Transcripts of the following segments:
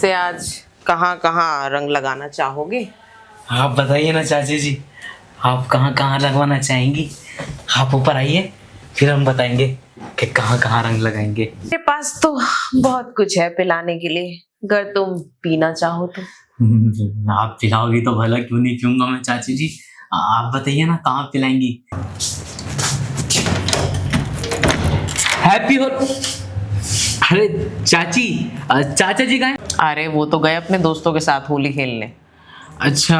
वैसे आज कहाँ कहाँ रंग लगाना चाहोगे? आप बताइए ना चाची जी, आप कहाँ कहाँ लगवाना चाहेंगी? आप ऊपर आइए, फिर हम बताएंगे कि कहाँ कहाँ रंग लगाएंगे। मेरे पास तो बहुत कुछ है पिलाने के लिए, अगर तुम पीना चाहो तो। आप पिलाओगी तो भला क्यों नहीं पीऊंगा मैं चाची जी। आप बताइए ना कहाँ पिलाएंगी। हैप्पी हो। अरे चाची, चाचा जी कहाँ हैं? अरे वो तो गए अपने दोस्तों के साथ होली खेलने। अच्छा,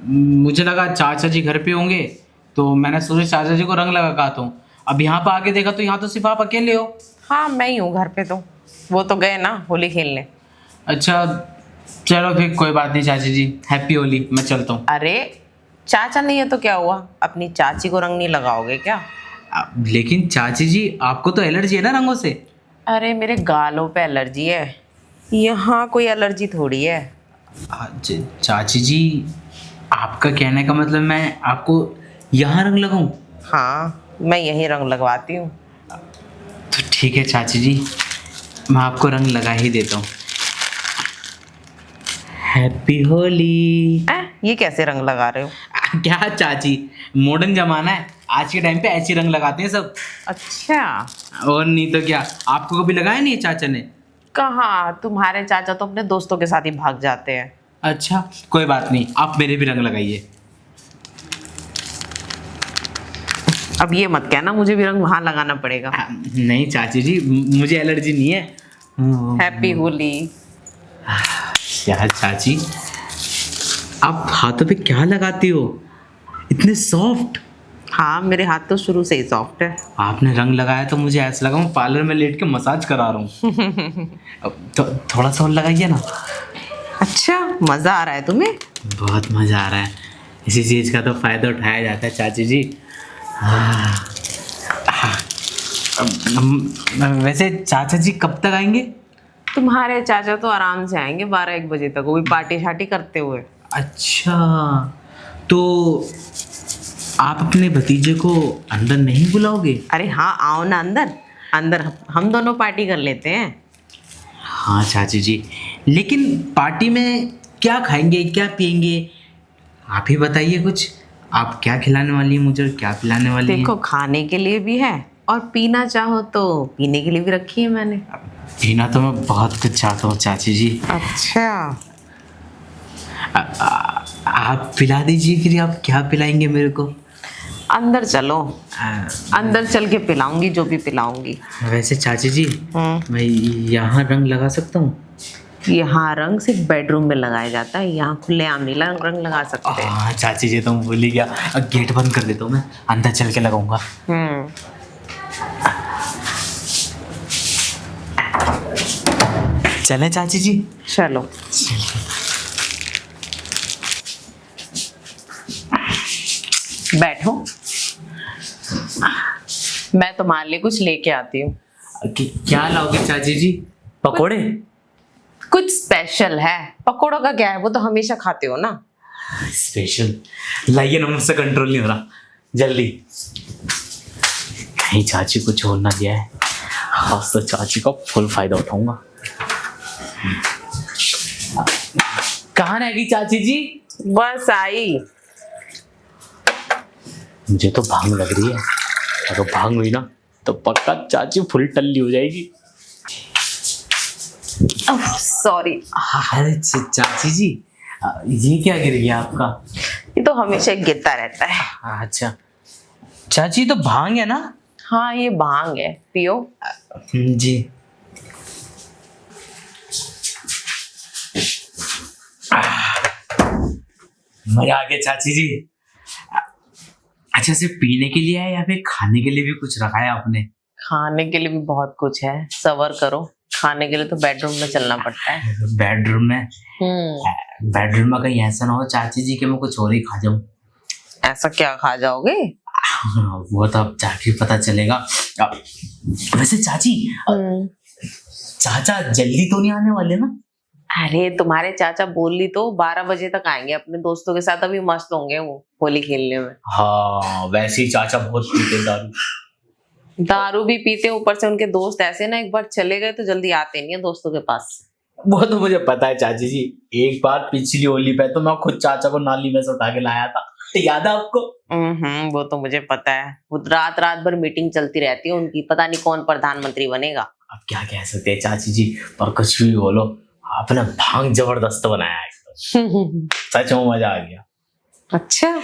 मुझे लगा चाचा जी घर पे होंगे, तो मैंने सोचा चाचा जी को रंग लगा का हूँ। अब यहाँ पे आके देखा तो यहाँ तो सिर्फ आप अकेले हो। हाँ मैं ही हूँ घर पे, तो वो तो गए ना होली खेलने। अच्छा चलो फिर कोई बात नहीं चाची जी, हैप्पी होली, मैं चलता हूँ। अरे चाचा नहीं है तो क्या हुआ, अपनी चाची को रंग नहीं लगाओगे क्या? लेकिन चाची जी आपको तो एलर्जी है ना रंगों से। अरे मेरे गालों पे एलर्जी है, यहाँ कोई एलर्जी थोड़ी है। चाची जी आपका कहने का मतलब मैं आपको यहाँ रंग लगाऊं? हाँ मैं यही रंग लगवाती हूँ। तो ठीक है चाची जी, मैं आपको रंग लगा ही देता हूँ। हैप्पी होली। ये कैसे रंग लगा रहे हो? क्या चाची, मॉडर्न जमाना है, आज के टाइम पे ऐसे रंग लगाते हैं सब। अच्छा। और नहीं तो क्या, आपको कभी लगाया नहीं है चाचा ने? कहाँ, तुम्हारे चाचा तो अपने दोस्तों के साथ ही भाग जाते हैं। अच्छा कोई बात नहीं, आप मेरे भी रंग लगाइए। अब ये मत कहना मुझे भी रंग वहां लगाना पड़ेगा। नहीं चाची जी, मुझे एलर्जी नहीं है। हैप्पी होली। यार चाची, आप हाथों पे क्या लगाती हो, इतने सॉफ्ट? हाँ मेरे हाथ तो शुरू से ही सॉफ्ट है। आपने रंग लगाया तो मुझे ऐसा लगा मैं पार्लर में लेट के मसाज करा रहा हूँ। तो थोड़ा सा और लगाइए ना। अच्छा मजा आ रहा है तुम्हें? बहुत मजा आ रहा है, इसी चीज का तो फायदा उठाया जाता है चाची जी। वैसे चाचा जी कब तक आएंगे? तुम्हारे चाचा तो आराम से आएंगे 12-1 बजे तक, वो भी पार्टी शार्टी करते हुए। अच्छा, तो आप अपने भतीजे को अंदर नहीं बुलाओगे? अरे हाँ आओ ना अंदर, अंदर हम दोनों पार्टी कर लेते हैं। हाँ चाची जी, लेकिन पार्टी में क्या खाएंगे क्या पिएंगे, आप ही बताइए कुछ। आप क्या खिलाने वाली हैं मुझे और क्या पिलाने वाली हैं? देखो खाने के लिए भी है और पीना चाहो तो पीने के लिए भी रखी है मैंने। पीना तो मैं बहुत कुछ चाहता हूँ चाची जी। अच्छा आप पिला दीजिए, फिर आप क्या पिलाएंगे मेरे को? अंदर चलो, अंदर चल के पिलाऊंगी जो भी पिलाऊंगी। वैसे चाची जी, मैं यहाँ रंग लगा सकता हूँ? यहाँ रंग सिर्फ बेडरूम में लगाया जाता है, यहाँ खुले आम नीला रंग लगा सकते हैं। हाँ चाची जी, तो भूल ही गया, गेट बंद कर देता हूँ, मैं अंदर चल के लगाऊंगा। चलें चाची जी? चलो बैठो, मैं तुम्हारे लिए कुछ लेके आती हूँ। क्या लाओगे चाची जी? पकोड़े? कुछ स्पेशल है। पकोड़ों का क्या है, वो तो हमेशा खाते हो ना। स्पेशल लाइए ना, मुझसे कंट्रोल नहीं हो रहा, जल्दी। कहीं चाची को छोड़ ना दिया है, आज तो चाची का फुल फायदा उठाऊंगा। कहाँ रहेगी चाची जी? बस आई। मुझे तो भांग लग रही है, अगर भांग हुई ना तो पक्का चाची फुल टल्ली हो जाएगी। सॉरी। अरे चाची जी, ये क्या गिर गया आपका? ये तो हमेशा गिरता रहता है। अच्छा चाची, तो भांग है ना? हाँ ये भांग है, पियो। जी। मजा आ गया चाची जी। अच्छा, सिर्फ पीने के लिए है या फिर खाने के लिए भी कुछ रखा है आपने? खाने के लिए भी बहुत कुछ है, सबर करो। खाने के लिए तो बेडरूम में चलना पड़ता है। बेडरूम में? बेडरूम में कहीं ऐसा ना हो चाची जी कि मैं कुछ और ही खा जाऊं। ऐसा क्या खा जाओगे? वो तो अब जाके पता चलेगा। वैसे चाची, चाचा जल्दी तो नहीं आने वाले ना? अरे तुम्हारे चाचा बोली तो 12 बजे तक आएंगे, अपने दोस्तों के साथ अभी मस्त होंगे वो होली खेलने में। हाँ वैसे ही चाचा बहुत पीते दारू। दारू भी पीते, ऊपर से उनके दोस्त ऐसे ना, एक बार चले गए तो जल्दी आते नहीं है दोस्तों के पास। वो तो मुझे पता है चाची जी। एक बार पिछली होली पे तो मैं खुद चाचा को नाली में से उठा के लाया था, याद है आपको? वो तो मुझे पता है। वो रात रात भर मीटिंग चलती रहती है उनकी, पता नहीं कौन प्रधानमंत्री बनेगा। अब क्या कह सकते हैं चाची जी, पर कुछ भी बोलो, आपने भांग जबरदस्त बनाया है एकदम। सच में मजा आ गया। अच्छा।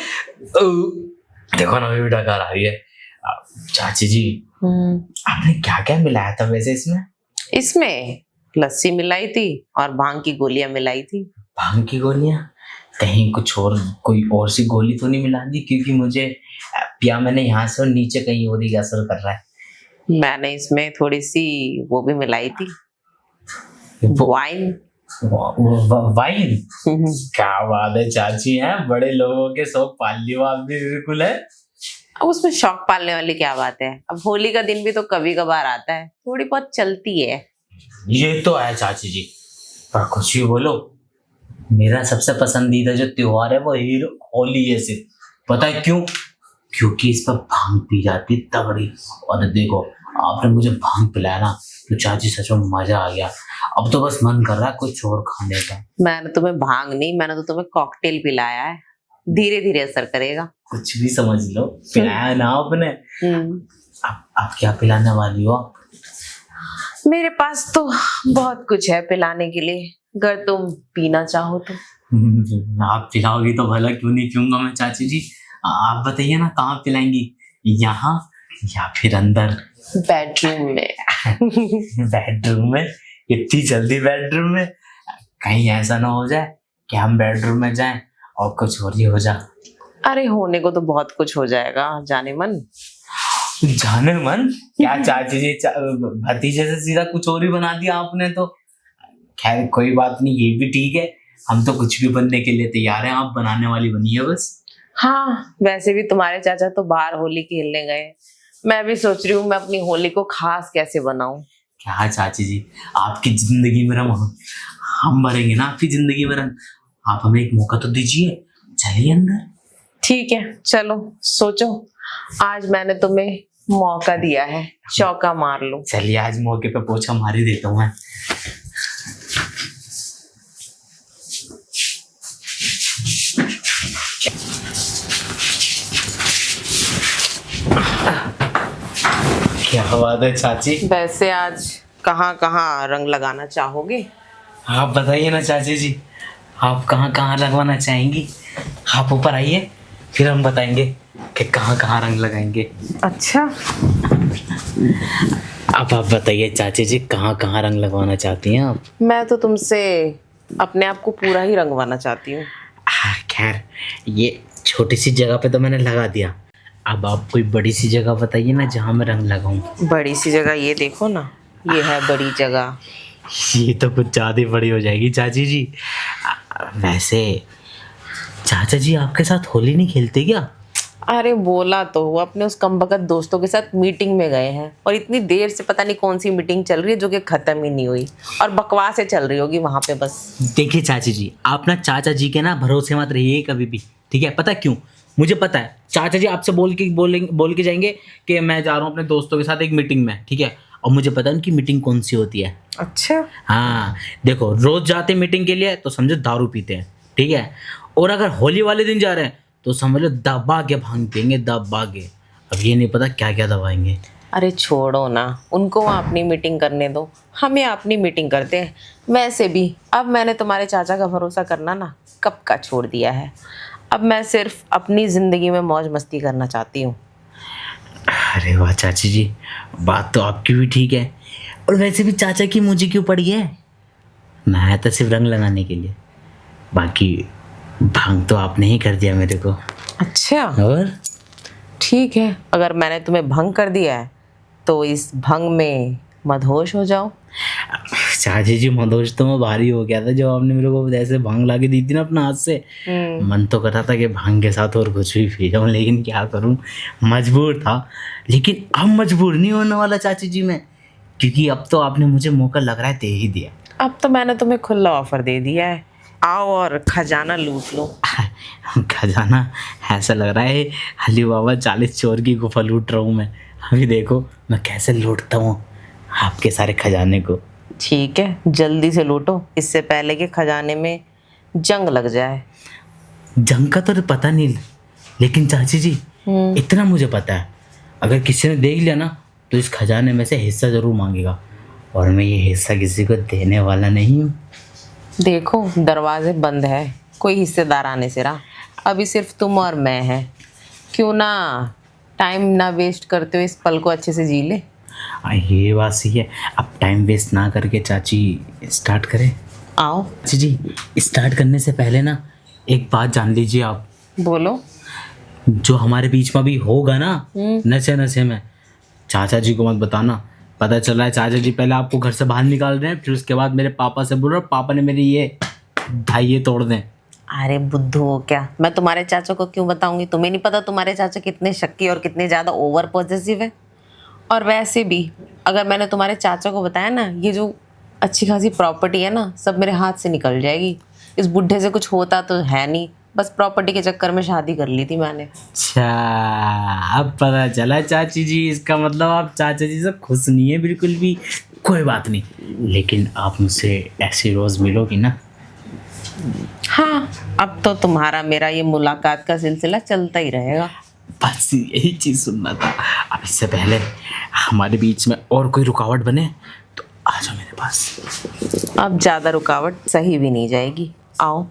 देखो ना अभी डकार आ रही है। चाची जी आपने क्या क्या मिलाया था वैसे इसमें? इसमें लस्सी मिलाई थी और भांग की गोलियां मिलाई थी। भांग की गोलियां? कहीं कुछ और, कोई और सी गोली तो नहीं मिला दी? क्योंकि मुझे पिया मैंने यहाँ से और नीचे कहीं और ही असर कर रहा है। मैंने इसमें थोड़ी सी वो भी मिलाई थी, वाइन। वाइन? क्या बात है चाची, है बड़े लोगों के शौक पालने वाली बिल्कुल है। अब उसमें शौक पालने वाली क्या बात है। अब होली का दिन भी तो कभी कभार आता है, थोड़ी बहुत चलती है। ये तो है चाची जी, पर कुछ भी बोलो, मेरा सबसे पसंदीदा जो त्योहार है वो होली है। सिर्फ पता है क्यों? क्योंकि इस पर भांग पी जाती तगड़ी। और देखो आपने मुझे भांग पिलाया ना, तो चाची सच में मजा आ गया। अब तो बस मन कर रहा है कुछ और खाने का। मैंने तुम्हें भांग नहीं, मैंने तो तुम्हें कॉकटेल पिलाया है, धीरे धीरे असर करेगा। कुछ भी समझ लो, पिलाया ना आपने। अब क्या पिलाने वाली हो आप? मेरे पास तो बहुत कुछ है पिलाने के लिए, अगर तुम पीना चाहो तो। आप पिलाओगी तो भला, क्यों नहीं पीऊंगा मैं चाची जी। आप बताइए ना कहाँ पिलाएंगी, यहाँ या फिर अंदर? बेडरूम में। बेडरूम में? इतनी जल्दी बेडरूम में? कहीं ऐसा ना हो जाए कि हम बेडरूम में जाएं और कुछ और ही हो जाए। अरे होने को तो बहुत कुछ हो जाएगा, जाने मन। जाने मन? क्या चाची जी, भतीजे से सीधा कुछ और ही बना दिया आपने तो। खैर कोई बात नहीं, ये भी ठीक है। हम तो कुछ भी बनने के लिए तैयार हैं, आप बनाने वाली बनिए बस। हाँ, वैसे भी तुम्हारे चाचा तो बाहर होली खेलने गए, मैं भी सोच रही हूँ मैं अपनी होली को खास कैसे बनाऊं। क्या चाची जी, आपकी जिंदगी में रंग हम भरेंगे ना, आपकी जिंदगी में रंग। आप हमें एक मौका तो दीजिए, चलिए अंदर। ठीक है चलो, सोचो, आज मैंने तुम्हें मौका दिया है, चौका मार लो। चलिए आज मौके पे पोछा मार ही देता हूँ मैं। क्या बात है चाची। वैसे आज कहाँ कहाँ रंग लगाना चाहोगे? आप बताइए ना चाची जी, आप कहाँ कहाँ लगवाना चाहेंगी? आप ऊपर आइए, फिर हम बताएंगे कि कहाँ कहाँ रंग लगाएंगे। अच्छा, अब आप बताइए चाची जी, कहाँ कहाँ रंग लगवाना चाहती हैं आप? मैं तो तुमसे अपने आप को पूरा ही रंगवाना चाहती हूँ। खैर ये छोटी सी जगह पे तो मैंने लगा दिया, अब आप कोई बड़ी सी जगह बताइए ना जहाँ मैं रंग लगाऊं। बड़ी सी जगह, ये देखो ना, ये है बड़ी जगह। ये तो कुछ ज़्यादा ही बड़ी हो जाएगी चाची जी। वैसे चाचा जी आपके साथ होली नहीं खेलते क्या? अरे बोला तो, वो अपने उस कमबख्त दोस्तों के साथ मीटिंग में गए हैं, और इतनी देर से पता नहीं कौन सी मीटिंग चल रही है जो कि खत्म ही नहीं हुई, और बकवासें चल रही होगी वहां पे बस। देखिए चाची जी, आप ना चाचा जी के ना भरोसे मत रहिए कभी भी, ठीक है? पता क्यों? मुझे पता है चाचा जी आपसे बोल के जाएंगे कि मैं जा रहा हूँ अपने दोस्तों के साथ एक मीटिंग में, ठीक है? और मुझे पता है उनकी मीटिंग कौन सी होती है। अच्छा। हाँ देखो, रोज जाते मीटिंग के लिए तो समझो दारू पीते हैं, ठीक है? और अगर होली वाले दिन जा रहे हैं तो समझ लो दबा के भांग पियेंगे, दबा के। अब ये नहीं पता क्या क्या दबाएंगे। अरे छोड़ो ना, उनको वहाँ अपनी मीटिंग करने दो, हमें अपनी मीटिंग करते हैं। वैसे भी अब मैंने तुम्हारे चाचा का भरोसा करना ना कब का छोड़ दिया है, अब मैं सिर्फ अपनी ज़िंदगी में मौज मस्ती करना चाहती हूँ। अरे वाह चाची जी, बात तो आपकी भी ठीक है। और वैसे भी चाचा की मुझे क्यों पड़ी है? मैं तो सिर्फ रंग लगाने के लिए, बाकी भांग तो आपने ही कर दिया मेरे को। अच्छा, और ठीक है, अगर मैंने तुम्हें भंग कर दिया है तो इस भंग में मदहोश हो जाओ। चाची जी मदहोश तो मैं भारी हो गया था जब आपने मेरे को ऐसे भांग ला के दी थी ना अपने हाथ से। मन तो कर रहा था कि भांग के साथ और कुछ भी पी जाऊँ, लेकिन क्या करूँ, मजबूर था। लेकिन अब मजबूर नहीं होने वाला चाची जी मैं, क्योंकि अब तो आपने मुझे मौका लग रहा है दे ही दिया। अब तो मैंने तुम्हें खुला ऑफर दे दिया है, आओ और खजाना लूट लो। खजाना? ऐसा लग रहा है अली बाबा 40 चोर की गुफा लूट रहा हूँ मैं। अभी देखो मैं कैसे लूटता हूँ आपके सारे खजाने को। ठीक है, जल्दी से लूटो, इससे पहले कि खजाने में जंग लग जाए। जंग का तो पता नहीं, लेकिन चाची जी इतना मुझे पता है, अगर किसी ने देख लिया ना तो इस खजाने में से हिस्सा जरूर मांगेगा, और मैं ये हिस्सा किसी को देने वाला नहीं हूँ। देखो दरवाजे बंद है, कोई हिस्सेदार आने से रहा, अभी सिर्फ तुम और मैं हैं। क्यों ना टाइम ना वेस्ट करते हुए इस पल को अच्छे से जी ले। ये बात सही है। अब टाइम वेस्ट ना करके चाची स्टार्ट करें। आओ। चाची जी स्टार्ट करने से पहले ना एक बात जान लीजिए आप, बोलो। जो हमारे बीच में भी होगा ना नशे नशे में, चाचा जी को मत बताना। पता चल रहा है चाचा जी पहले आपको घर से बाहर निकाल रहे हैं, फिर उसके बाद मेरे पापा से बोल रहे हैं पापा ने मेरी ये ढाई तोड़ दें। अरे बुद्धू हो क्या, मैं तुम्हारे चाचा को क्यों बताऊंगी? तुम्हें नहीं पता तुम्हारे चाचा कितने शक्की और कितने ज़्यादा ओवर पॉजिटिव है? और वैसे भी अगर मैंने तुम्हारे चाचा को बताया ना, ये जो अच्छी खासी प्रॉपर्टी है ना, सब मेरे हाथ से निकल जाएगी। इस बुढ़े से कुछ होता तो है नहीं, बस प्रॉपर्टी के चक्कर में शादी कर ली थी मैंने। अच्छा अब पता चला चाची जी, इसका मतलब आप चाचा जी से खुश नहीं है बिल्कुल भी। कोई बात नहीं, लेकिन आप मुझसे ऐसी रोज मिलोगी ना? हाँ, अब तो तुम्हारा मेरा ये मुलाकात का सिलसिला चलता ही रहेगा। बस यही चीज़ सुनना था। अब इससे पहले हमारे बीच में और कोई रुकावट बने तो आ जाओ मेरे पास। अब ज़्यादा रुकावट सही भी नहीं जाएगी, आओ।